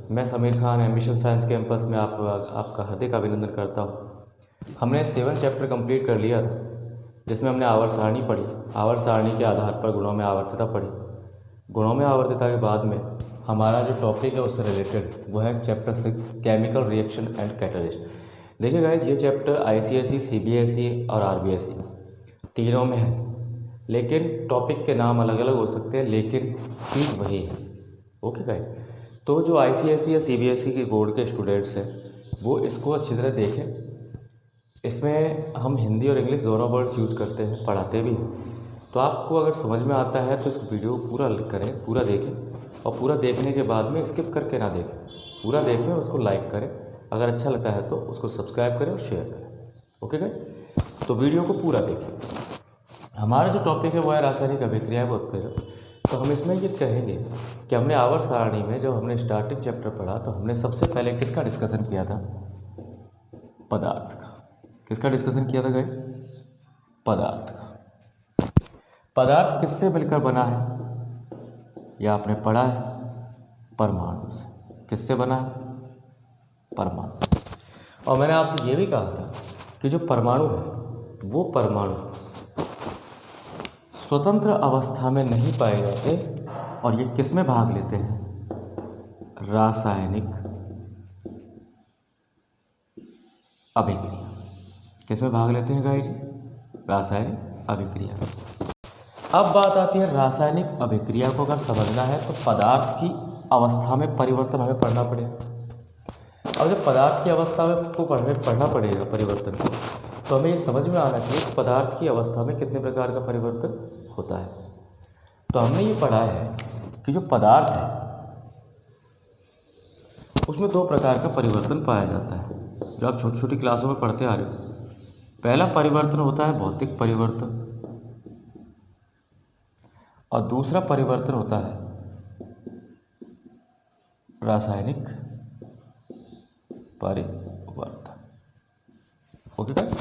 मैं Sameer Khan ambition science campus में आपका हार्दिक अभिनंदन करता हूँ। हमने 7 चैप्टर कंप्लीट कर लिया था, जिसमें हमने आवर्त सारणी पढ़ी। आवर्त सारणी के आधार पर गुणों में आवर्तता पढ़ी। गुणों में आवर्तता के बाद में हमारा जो टॉपिक है उससे रिलेटेड वो है chapter 6 chemical reaction and catalyst. देखिए गाइस, ये चैप्टर आईसीएसई, सीबीएसई और आरबीएसई तीनों में है, लेकिन टॉपिक के नाम अलग अलग हो सकते हैं, लेकिन चीज़ वही है। ओके गाइस, तो जो आईसीएसई या सीबीएसई के बोर्ड के स्टूडेंट्स हैं वो इसको अच्छी तरह देखें। इसमें हम हिंदी और इंग्लिश दोनों वर्ड्स यूज करते हैं, पढ़ाते भी हैं। तो आपको अगर समझ में आता है तो इस वीडियो को पूरा करें, पूरा देखें, और पूरा देखने के बाद में स्किप करके ना देखें, पूरा देखें और उसको लाइक करें। अगर अच्छा लगता है तो उसको सब्सक्राइब करें और शेयर करें। ओके गाइस, तो वीडियो को पूरा देखें। हमारा जो टॉपिक है वो है रासायनिक अभिक्रिया का उत्प्रेरक। तो हम इसमें ये कहेंगे कि हमने आवर्त सारणी में जब हमने स्टार्टिंग चैप्टर पढ़ा तो हमने सबसे पहले किसका डिस्कशन किया था? पदार्थ का। किसका डिस्कशन किया था गाइस? पदार्थ का। पदार्थ किससे मिलकर बना है? यह आपने पढ़ा है, परमाणु से। किससे बना है? परमाणु। और मैंने आपसे ये भी कहा था कि जो परमाणु है वो परमाणु स्वतंत्र अवस्था में नहीं पाए जाते, और ये किस में भाग लेते हैं? रासायनिक अभिक्रिया। किस में भाग लेते हैं गाइस? रासायनिक अभिक्रिया। अब बात आती है रासायनिक अभिक्रिया को अगर समझना है तो पदार्थ की अवस्था में परिवर्तन हमें पढ़ना पड़ेगा। अब जब पदार्थ की अवस्था में को पढ़ना पड़ेगा परिवर्तन को, तो हमें ये समझ में आना चाहिए कि पदार्थ की अवस्था में कितने प्रकार का परिवर्तन होता है। तो हमने ये पढ़ा है कि जो पदार्थ है उसमें 2 प्रकार का परिवर्तन पाया जाता है, जो आप छोटी छोटी क्लासों में पढ़ते आ रहे हो। पहला परिवर्तन होता है भौतिक परिवर्तन, और दूसरा परिवर्तन होता है रासायनिक परिवर्तन। ओके गाइस,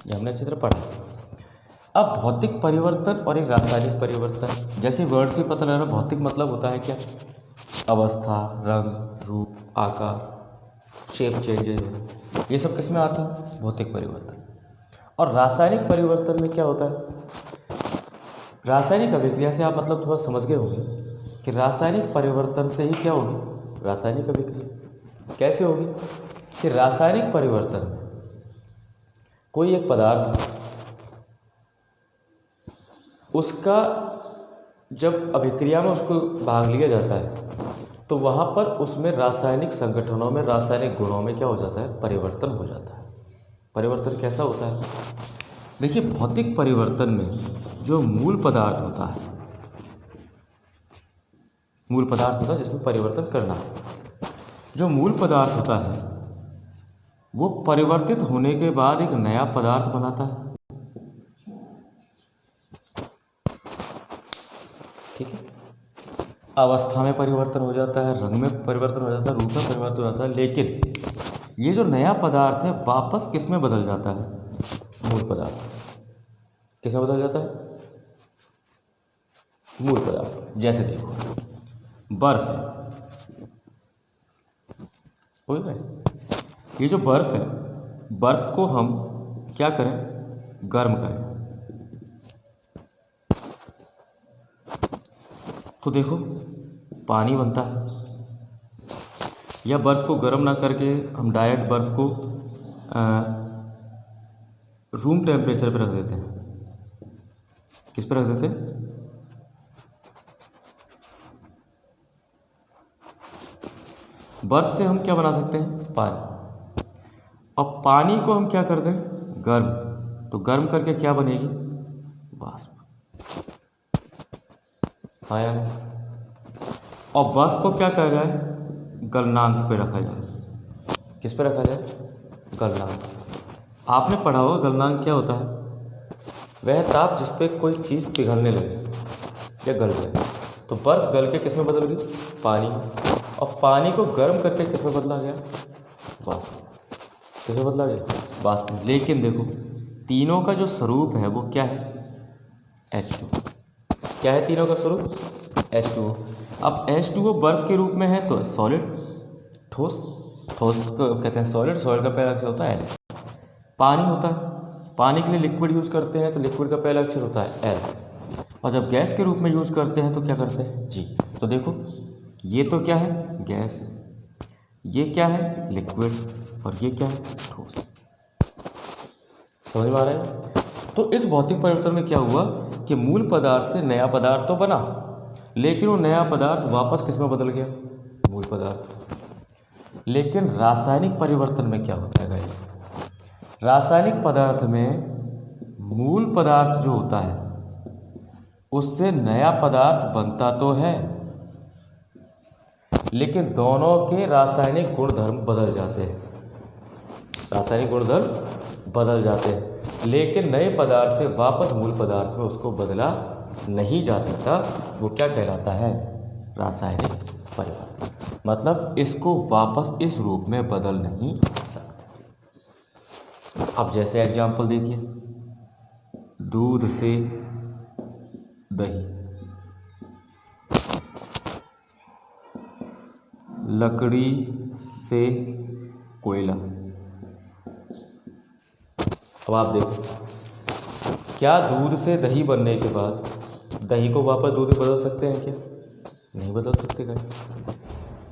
ये हमने अच्छी तरह पढ़ा। अब भौतिक परिवर्तन और एक रासायनिक परिवर्तन, जैसे वर्ड से पता लग रहा है, भौतिक मतलब होता है क्या? अवस्था, रंग, रूप, आकार, शेप चेंजेज, ये सब किस में आता है? भौतिक परिवर्तन। और रासायनिक परिवर्तन में क्या होता है? रासायनिक अभिक्रिया से आप मतलब थोड़ा समझ गए होंगे कि रासायनिक परिवर्तन से ही क्या होगी? रासायनिक अभिक्रिया। कैसे होगी? कि रासायनिक परिवर्तन में कोई एक पदार्थ है, उसका जब अभिक्रिया में उसको भाग लिया जाता है तो वहाँ पर उसमें रासायनिक संगठनों में, रासायनिक गुणों में क्या हो जाता है? परिवर्तन हो जाता है। परिवर्तन कैसा होता है? देखिए, भौतिक परिवर्तन में जो मूल पदार्थ होता है, मूल पदार्थ होता है जिसमें परिवर्तन करना है, जो मूल पदार्थ होता है वो परिवर्तित होने के बाद एक नया पदार्थ बनाता है। ठीक है, अवस्था में परिवर्तन हो जाता है, रंग में परिवर्तन हो जाता है, रूप में परिवर्तन हो जाता है, लेकिन ये जो नया पदार्थ है वापस किस में बदल जाता है? मूल पदार्थ। किस में बदल जाता है? मूल पदार्थ। जैसे देखो, बर्फ है, हो गया। ये जो बर्फ है, बर्फ को हम क्या करें? गर्म करें। तो देखो, पानी बनता है। या बर्फ को गर्म ना करके हम डायरेक्ट बर्फ को रूम टेम्परेचर पे रख देते हैं। किस पे रख देते हैं? बर्फ से हम क्या बना सकते हैं? पानी। और पानी को हम क्या कर दें? गर्म। तो गर्म करके क्या बनेगी? वाष्प। हाँ या नहीं? और बर्फ को क्या कहा जाए? गलनांक पे रखा जाए। किस पे रखा जाए? गलनांक। आपने पढ़ा होगा गलनांक क्या होता है? वह ताप जिस पे कोई चीज़ पिघलने लगे या गल जाए। तो बर्फ गल के किस में बदल गई? पानी में। और पानी को गर्म करके किस में बदला गया? वाष्प। किस में बदला गया? वाष्प में। लेकिन देखो, तीनों का जो स्वरूप है वो क्या है? H2। क्या है तीनों का स्वरूप? H2O। अब H2O बर्फ के रूप में है तो सॉलिड, ठोस, ठोस को कहते हैं सॉलिड, सॉलिड का पहला अक्षर होता है एस। पानी होता है, पानी के लिए लिक्विड यूज़ करते हैं तो लिक्विड का पहला अक्षर होता है एल। और जब गैस के रूप में यूज़ करते हैं तो क्या करते हैं जी। तो देखो ये तो क्या है गैस, ये क्या है लिक्विड, और ये क्या है ठोस। समझ में आ रहा है। तो इस भौतिक परिवर्तन में क्या हुआ कि मूल पदार्थ से नया पदार्थ तो बना, लेकिन वो नया पदार्थ वापस किस में बदल गया, मूल पदार्थ। लेकिन रासायनिक परिवर्तन में क्या होता है गाइस, रासायनिक पदार्थ में मूल पदार्थ जो होता है उससे नया पदार्थ बनता तो है, लेकिन दोनों के रासायनिक गुणधर्म बदल जाते हैं, रासायनिक गुणधर्म बदल जाते हैं, लेकिन नए पदार्थ से वापस मूल पदार्थ में उसको बदला नहीं जा सकता। वो क्या कहलाता है, रासायनिक परिवर्तन। मतलब इसको वापस इस रूप में बदल नहीं सकते। अब जैसे एग्जाम्पल देखिए, दूध से दही, लकड़ी से कोयला। अब आप देखो, क्या दूध से दही बनने के बाद दही को वापस दूध में बदल सकते हैं क्या, नहीं बदल सकते क्या।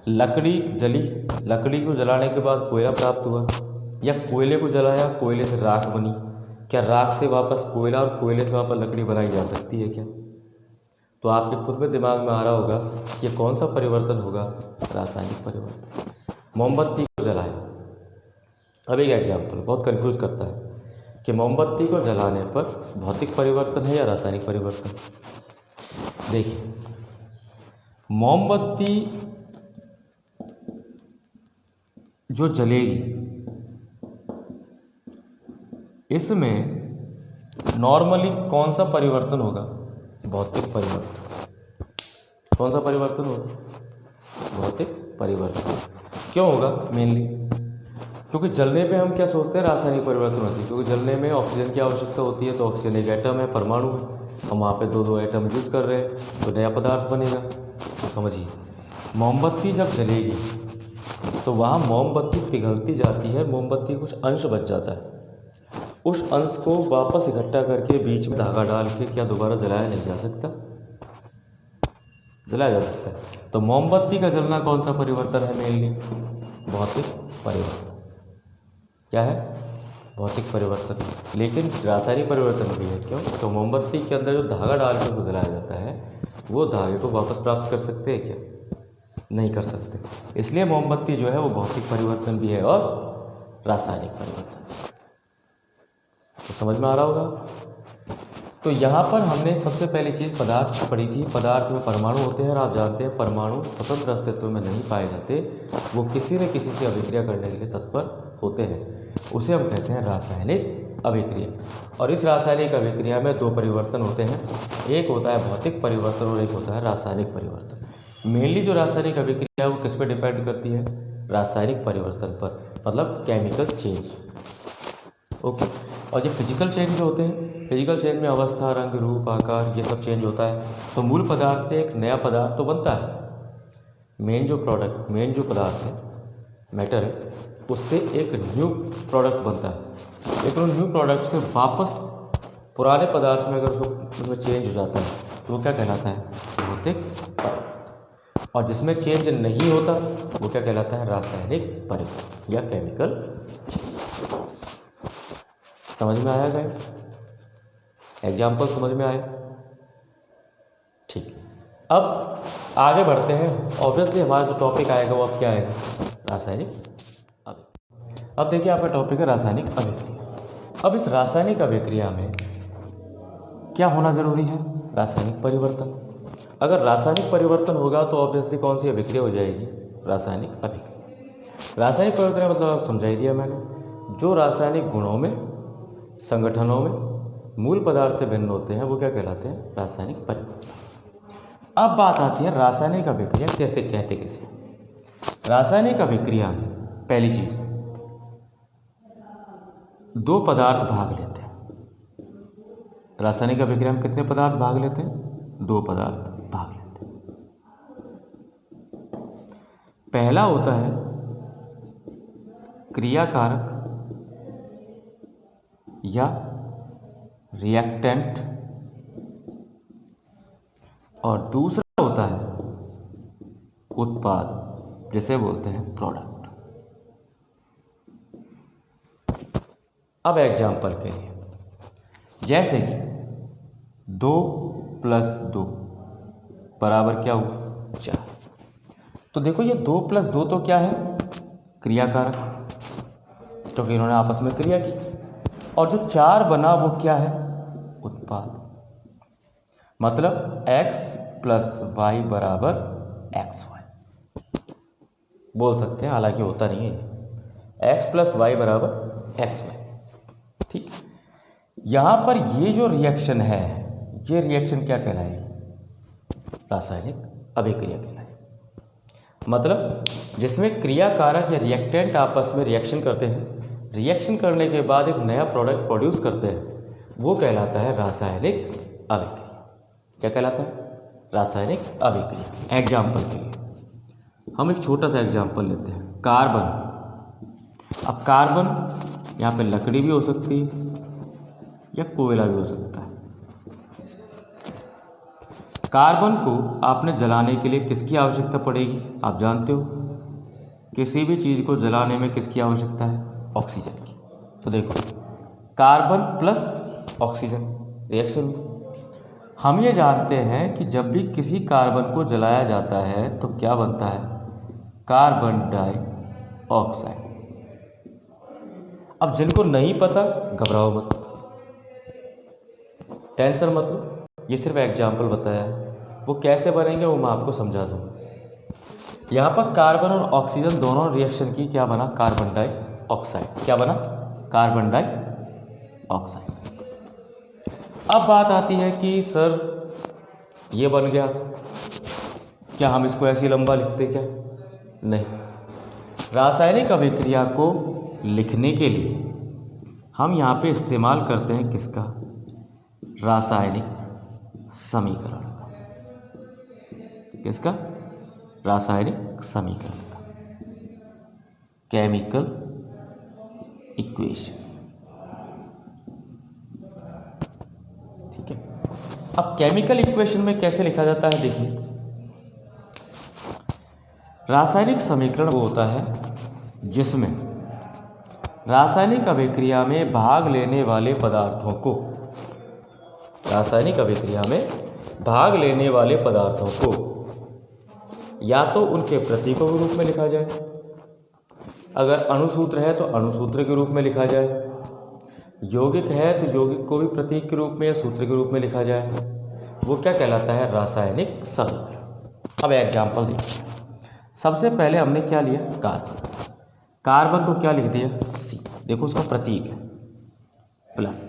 लकड़ी जली, लकड़ी को जलाने के बाद कोयला प्राप्त हुआ, या कोयले को जलाया, कोयले से राख बनी, क्या राख से वापस कोयला और कोयले से वापस लकड़ी बनाई जा सकती है क्या। तो आपके खुद में दिमाग में आ रहा होगा कि ये कौन सा परिवर्तन होगा, रासायनिक परिवर्तन। मोमबत्ती को जलाए, अब एक एग्जाम्पल बहुत कंफ्यूज करता है कि मोमबत्ती को जलाने पर भौतिक परिवर्तन है या रासायनिक परिवर्तन। देखिए, मोमबत्ती जो जलेगी इसमें नॉर्मली कौन सा परिवर्तन होगा, भौतिक परिवर्तन। कौन सा परिवर्तन होगा, भौतिक परिवर्तन। क्यों होगा, मेनली क्योंकि जलने पे हम क्या सोचते हैं, रासायनिक परिवर्तन होती है, क्योंकि जलने में ऑक्सीजन की आवश्यकता होती है। तो ऑक्सीजन एक एटम है, परमाणु, हम वहाँ पे दो दो एटम यूज कर रहे हैं तो नया पदार्थ बनेगा। तो समझिए, मोमबत्ती जब जलेगी तो वहाँ मोमबत्ती पिघलती जाती है, मोमबत्ती कुछ अंश बच जाता है, उस अंश को वापस इकट्ठा करके बीच में धागा डाल के क्या दोबारा जलाया नहीं जा सकता, जलाया जा सकता है। तो मोमबत्ती का जलना कौन सा परिवर्तन है, मेनली भौतिक परिवर्तन। क्या है, भौतिक परिवर्तन। लेकिन रासायनिक परिवर्तन भी है। क्यों, तो मोमबत्ती के अंदर जो धागा डाल के उसको जलाया जाता है, वो धागे को वापस प्राप्त कर सकते हैं क्या, नहीं कर सकते। इसलिए मोमबत्ती जो है वो भौतिक परिवर्तन भी है और रासायनिक परिवर्तन। तो समझ में आ रहा होगा। तो यहाँ पर हमने सबसे पहली चीज़ पदार्थ पढ़ी थी। पदार्थ में परमाणु होते हैं और आप जानते हैं परमाणु स्वतंत्र अस्तित्व में नहीं पाए जाते, वो किसी न किसी से अभिक्रिया करने के लिए तत्पर होते हैं। उसे हम कहते हैं रासायनिक अभिक्रिया। और इस रासायनिक अभिक्रिया में दो परिवर्तन होते हैं, एक होता है भौतिक परिवर्तन और एक होता है रासायनिक परिवर्तन। मेनली जो रासायनिक अभिक्रिया है वो किस पर डिपेंड करती है, रासायनिक परिवर्तन पर, मतलब केमिकल चेंज। ओके। और ये फिजिकल चेंज जो होते हैं, फिजिकल चेंज में अवस्था, रंग, रूप, आकार, ये सब चेंज होता है। तो मूल पदार्थ से एक नया पदार्थ तो बनता है, मेन जो पदार्थ है, मैटर है, उससे एक न्यू प्रोडक्ट बनता है। लेकिन उन न्यू प्रोडक्ट से वापस पुराने पदार्थ में अगर उसमें चेंज हो जाता है तो वो क्या कहलाता है, भौतिक परिवर्तन। और जिसमें चेंज नहीं होता वो क्या कहलाता है, रासायनिक परिवर्तन या केमिकल। समझ में आया गाइस, एग्जाम्पल समझ में आया, ठीक। अब आगे बढ़ते हैं। ऑब्वियसली हमारा जो टॉपिक आएगा वो अब क्या आएगा, रासायनिक अभिक्रिया। अब देखिए आपका टॉपिक है रासायनिक अभिक्रिया। अब इस रासायनिक अभिक्रिया में क्या होना जरूरी है, रासायनिक परिवर्तन। अगर रासायनिक परिवर्तन होगा तो ऑब्वियसली कौन सी अभिक्रिया हो जाएगी, रासायनिक अभिक्रिया। रासायनिक परिवर्तन मतलब समझा ही दिया मैंने, जो रासायनिक गुणों में, संगठनों में मूल पदार्थ से भिन्न होते हैं वो क्या कहलाते हैं, रासायनिक परिवर्तन। अब बात आती है रासायनिक अभिक्रिया कहते किसे। रासायनिक अभिक्रिया में पहली चीज, दो पदार्थ भाग लेते हैं। रासायनिक अभिक्रिया में कितने पदार्थ भाग लेते हैं, दो पदार्थ भाग लेते हैं। पहला होता है क्रियाकारक या रिएक्टेंट, और दूसरा होता है उत्पाद, जिसे बोलते हैं प्रोडक्ट। अब एग्जाम्पल के लिए, जैसे कि 2 + 2 बराबर क्या हुआ 4। तो देखो ये 2 + 2 तो क्या है, क्रियाकारक, क्योंकि इन्होंने आपस में क्रिया की। और जो 4 बना वो क्या है, उत्पाद। मतलब x + y बराबर xy बोल सकते हैं, हालांकि होता नहीं है, x + y बराबर xy। ठीक, यहां पर ये जो रिएक्शन है, ये रिएक्शन क्या कहलाएगी, रासायनिक अभिक्रिया कहलाएगी। मतलब जिसमें क्रियाकारक या रिएक्टेंट आपस में रिएक्शन करते हैं, रिएक्शन करने के बाद एक नया प्रोडक्ट प्रोड्यूस करते हैं, वो कहलाता है रासायनिक अभिक्रिया। क्या कहलाता है, रासायनिक अभिक्रिया। एग्जाम्पल के लिए हम एक छोटा सा एग्जाम्पल लेते हैं, कार्बन। अब कार्बन यहाँ पे लकड़ी भी हो सकती है या कोयला भी हो सकता है। कार्बन को आपने जलाने के लिए किसकी आवश्यकता पड़ेगी, आप जानते हो, किसी भी चीज़ को जलाने में किसकी आवश्यकता है, ऑक्सीजन की। तो देखो कार्बन प्लस ऑक्सीजन रिएक्शन, हम ये जानते हैं कि जब भी किसी कार्बन को जलाया जाता है तो क्या बनता है, कार्बन डाइऑक्साइड। अब जिनको नहीं पता घबराओ मत, टेंशन मत लो, ये सिर्फ एग्जाम्पल बताया है, वो कैसे बनेंगे वो मैं आपको समझा दूँगा। यहाँ पर कार्बन और ऑक्सीजन दोनों रिएक्शन की, क्या बना, कार्बन डाइऑक्साइड। क्या बना, कार्बन डाइऑक्साइड। अब बात आती है कि सर ये बन गया, क्या हम इसको ऐसे लंबा लिखते क्या, नहीं। रासायनिक अभिक्रिया को लिखने के लिए हम यहाँ पे इस्तेमाल करते हैं किसका, रासायनिक समीकरण का। किसका, रासायनिक समीकरण का, केमिकल इक्वेशन। ठीक है, अब केमिकल इक्वेशन में कैसे लिखा जाता है, देखिए रासायनिक समीकरण वो होता है जिसमें रासायनिक अभिक्रिया में भाग लेने वाले पदार्थों को, रासायनिक अभिक्रिया में भाग लेने वाले पदार्थों को या तो उनके प्रतीकों के रूप में लिखा जाए, अगर अणुसूत्र है तो अणुसूत्र के रूप में लिखा जाए, यौगिक है तो यौगिक को भी प्रतीक के रूप में या सूत्र के रूप में लिखा जाए, वो क्या कहलाता है, रासायनिक समीकरण। अब एग्जाम्पल देखिए, सबसे पहले हमने क्या लिया, कार्बन। कार्बन को क्या लिख दिया, C, देखो उसका प्रतीक है प्लस।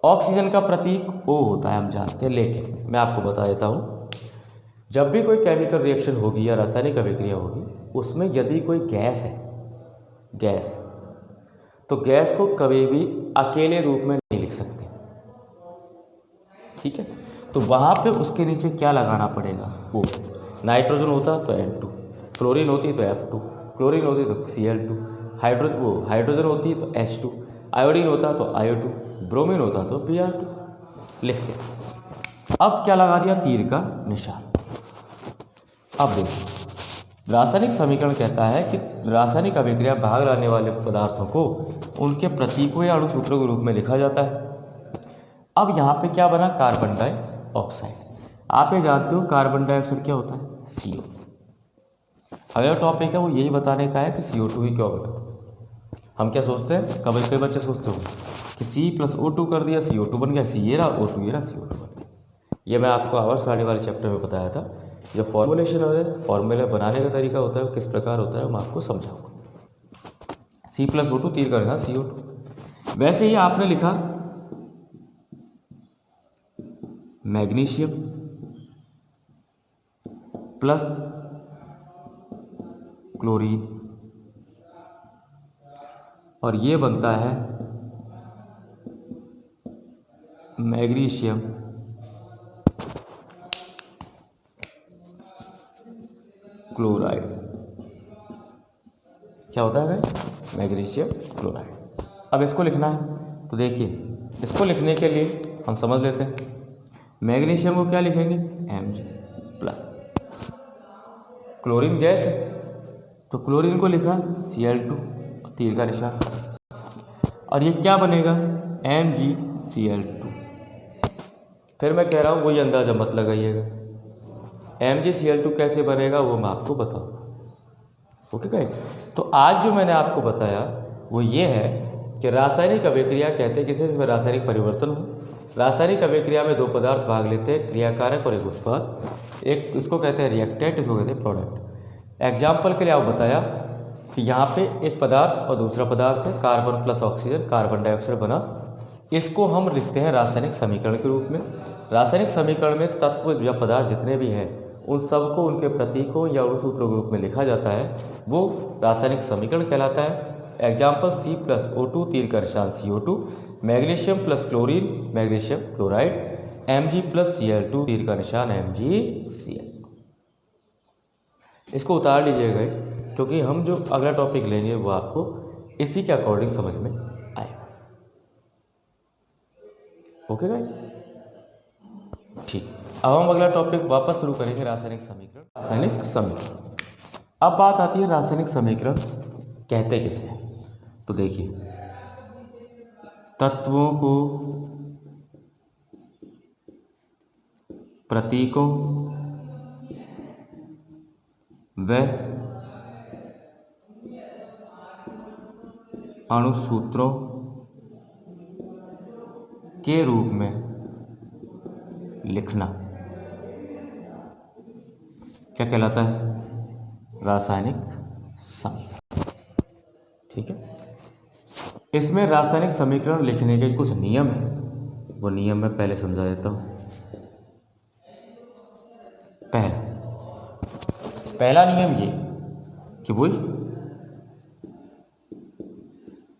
ऑक्सीजन का प्रतीक O होता है, हम जानते हैं, लेकिन मैं आपको बता देता हूँ, जब भी कोई केमिकल रिएक्शन होगी या रासायनिक अभिक्रिया होगी, उसमें यदि कोई गैस है, गैस, तो गैस को कभी भी अकेले रूप में नहीं लिख सकते। ठीक है, तो वहाँ पे उसके नीचे क्या लगाना पड़ेगा, वो नाइट्रोजन होता तो N2, फ्लोरीन होती तो F2, क्लोरीन होती तो Cl2, हाइड्रोजन होती तो H2, आयोडीन होता तो IO2, ब्रोमीन होता तो Br2, लिखते। अब क्या लगा दिया, तीर का निशान। अब देखिए रासायनिक समीकरण कहता है कि रासायनिक अभिक्रिया भाग लाने वाले पदार्थों को उनके प्रतीकों या अणुसूत्रों के रूप में लिखा जाता है। अब यहाँ पे क्या बना, कार्बन डाइऑक्साइड। आप ये जानते हो कार्बन डाइऑक्साइड क्या होता है, CO। अगला टॉपिक है वो यही बताने का है कि CO2 ही क्यों बना। हम क्या सोचते हैं, कई बच्चे सोचते हो कि C + O2 कर दिया, CO2 बन गया, C ये रहा, O2 ये रहा, CO2 बन गया। ये मैं आपको आवर्त सारणी वाले चैप्टर में बताया था। जो फॉर्मुलेशन है, फॉर्मूला बनाने का तरीका होता है वो किस प्रकार होता है, मैं आपको समझाऊंगा। C + O2 तीर करेगा CO2। वैसे ही आपने लिखा मैग्नीशियम प्लस क्लोरीन, और ये बनता है मैग्नीशियम क्लोराइड। क्या होता है भाई, मैग्नीशियम क्लोराइड। अब इसको लिखना है, तो देखिए इसको लिखने के लिए हम समझ लेते हैं। मैग्नीशियम को क्या लिखेंगे, Mg प्लस, क्लोरीन गैस है तो क्लोरीन को लिखा Cl2 तीर का निशान, और ये क्या बनेगा MgCl2। फिर मैं कह रहा हूँ वही अंदाजा मत लगाइएगा, MgCl2 कैसे बनेगा वो मैं आपको बताऊँ। ओके गाइस, तो आज जो मैंने आपको बताया वो ये है कि रासायनिक अभिक्रिया कहते हैं किसे, जिसमें रासायनिक परिवर्तन हो। रासायनिक अभिक्रिया में दो पदार्थ भाग लेते हैं, क्रियाकारक और एक उत्पाद। एक इसको कहते हैं रिएक्टेंट, इसको कहते हैं प्रोडक्ट। एग्जाम्पल के लिए आप बताया कि यहाँ पे एक पदार्थ और दूसरा पदार्थ है, carbon plus oxygen, carbon dioxide बना। इसको हम लिखते हैं रासायनिक समीकरण के रूप में। रासायनिक समीकरण में तत्व या पदार्थ जितने भी हैं उन सबको उनके प्रतीकों या उन सूत्रों के रूप में लिखा जाता है, वो रासायनिक समीकरण कहलाता है। एग्जाम्पल C+O2 तीर का निशान CO2, magnesium plus chlorine magnesium chloride, Mg+Cl2 तीर का निशान MgCl। इसको उतार लीजिएगा क्योंकि हम जो अगला टॉपिक लेंगे वो आपको इसी के अकॉर्डिंग समझ में आएगा। ओके गाइस, ठीक। अब हम अगला टॉपिक वापस शुरू करेंगे, रासायनिक समीकरण। रासायनिक समीकरण, अब बात आती है रासायनिक समीकरण कहते किसे हैं। तो देखिए तत्वों को प्रतीकों व अणुसूत्रों के रूप में लिखना क्या कहलाता है, रासायनिक समीकरण। ठीक है, इसमें रासायनिक समीकरण लिखने के कुछ नियम है, वो नियम मैं पहले समझा देता हूं। पहला नियम ये कि वही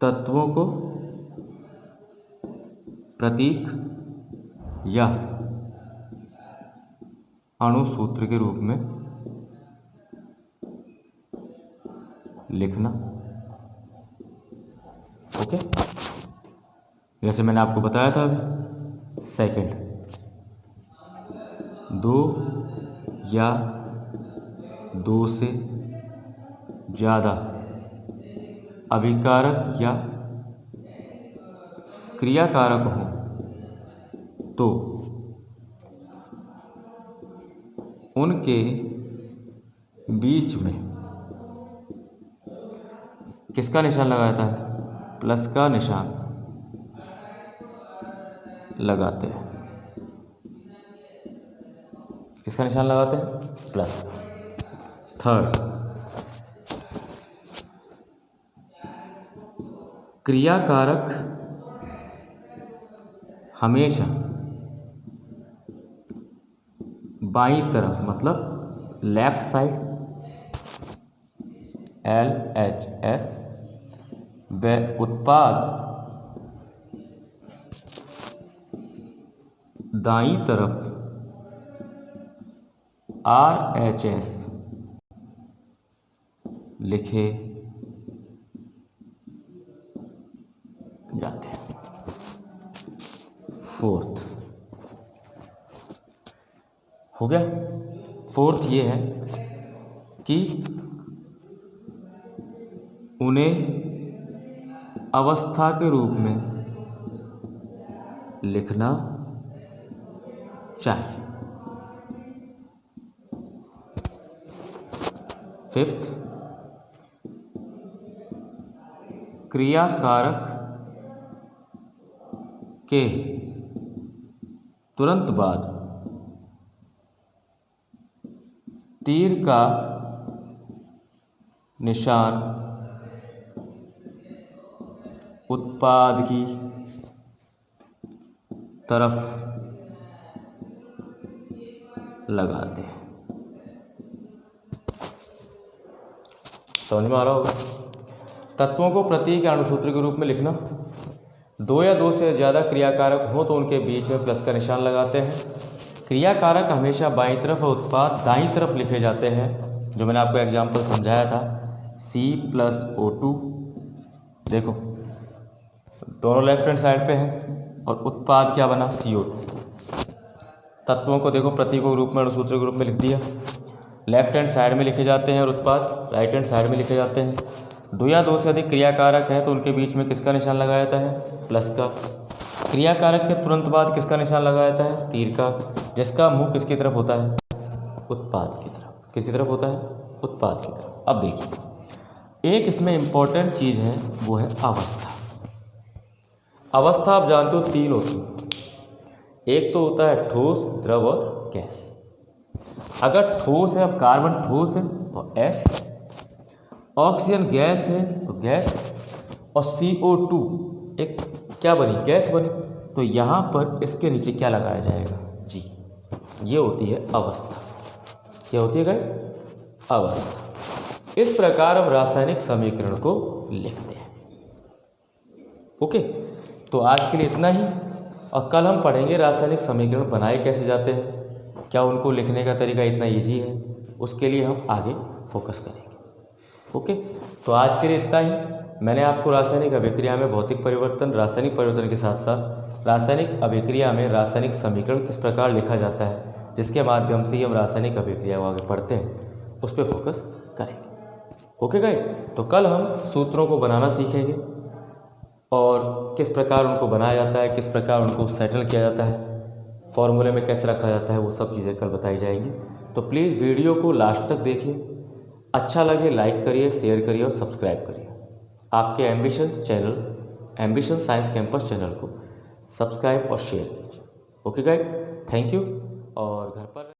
तत्वों को प्रतीक या अणुसूत्र के रूप में लिखना। ओके, जैसे मैंने आपको बताया था अभी। सेकंड, दो या दो से ज़्यादा अभिकारक या क्रियाकारक हो तो उनके बीच में किसका निशान लगाता है, प्लस का निशान लगाते हैं। किसका निशान लगाते हैं, प्लस। थर्ड, क्रियाकारक हमेशा बाईं तरफ मतलब लेफ्ट साइड LHS व उत्पाद दाईं तरफ RHS लिखे जाते हैं। फोर्थ हो गया। फोर्थ ये है कि उन्हें अवस्था के रूप में लिखना चाहिए। फिफ्थ, क्रियाकारक के तुरंत बाद तीर का निशान उत्पाद की तरफ लगाते हैं। समझ में आ रहा होगा। तत्वों को प्रतीक या अणुसूत्र के रूप में लिखना। दो या दो से ज़्यादा क्रियाकारक हो तो उनके बीच में प्लस का निशान लगाते हैं। क्रियाकारक हमेशा बाईं तरफ और उत्पाद दाईं तरफ लिखे जाते हैं, जो मैंने आपको एग्जाम्पल समझाया था। C+O2 देखो दोनों लेफ्ट हैंड साइड पे हैं और उत्पाद क्या बना, CO2। तत्वों को देखो प्रतीकों रूप में और सूत्र के रूप में लिख दिया। लेफ्ट हैंड साइड में लिखे जाते हैं और उत्पाद राइट हैंड साइड में लिखे जाते हैं। दो या दो से अधिक क्रियाकारक है तो उनके बीच में किसका निशान लगाया जाता है, प्लस का। क्रियाकारक के तुरंत बाद किसका निशान लगाया जाता है, तीर का, जिसका मुंह किसकी तरफ होता है, उत्पाद की तरफ। किसकी तरफ होता है, उत्पाद की तरफ। अब देखिए एक इसमें इंपॉर्टेंट चीज़ है, वो है अवस्था। अवस्था आप जानते हो तीन होती है, एक तो होता है ठोस, द्रव और गैस। अगर ठोस है, अब कार्बन ठोस है तो S, ऑक्सीजन गैस है तो गैस, और CO2 एक क्या बनी, गैस बनी, तो यहाँ पर इसके नीचे क्या लगाया जाएगा, G। ये होती है अवस्था। क्या होती है गाइस, अवस्था। इस प्रकार हम रासायनिक समीकरण को लिखते हैं। ओके, तो आज के लिए इतना ही, और कल हम पढ़ेंगे रासायनिक समीकरण बनाए कैसे जाते हैं, क्या उनको लिखने का तरीका इतना इजी है, उसके लिए हम आगे फोकस करेंगे। ओके, तो आज के लिए इतना ही। मैंने आपको रासायनिक अभिक्रिया में भौतिक परिवर्तन, रासायनिक परिवर्तन के साथ साथ रासायनिक अभिक्रिया में रासायनिक समीकरण किस प्रकार लिखा जाता है, जिसके माध्यम से ही हम रासायनिक अभिक्रिया को आगे पढ़ते हैं, उस पर फोकस करेंगे। ओके गाइस, तो कल हम सूत्रों को बनाना सीखेंगे और किस प्रकार उनको बनाया जाता है, किस प्रकार उनको सेटल किया जाता है, फॉर्मूले में कैसे रखा जाता है, वो सब चीज़ें कल बताई जाएंगी। तो प्लीज़ वीडियो को लास्ट तक देखिए, अच्छा लगे लाइक करिए, शेयर करिए और सब्सक्राइब करिए। आपके ambition channel, ambition science campus channel को सब्सक्राइब और शेयर कीजिए। ओके गाइस, थैंक यू, और घर पर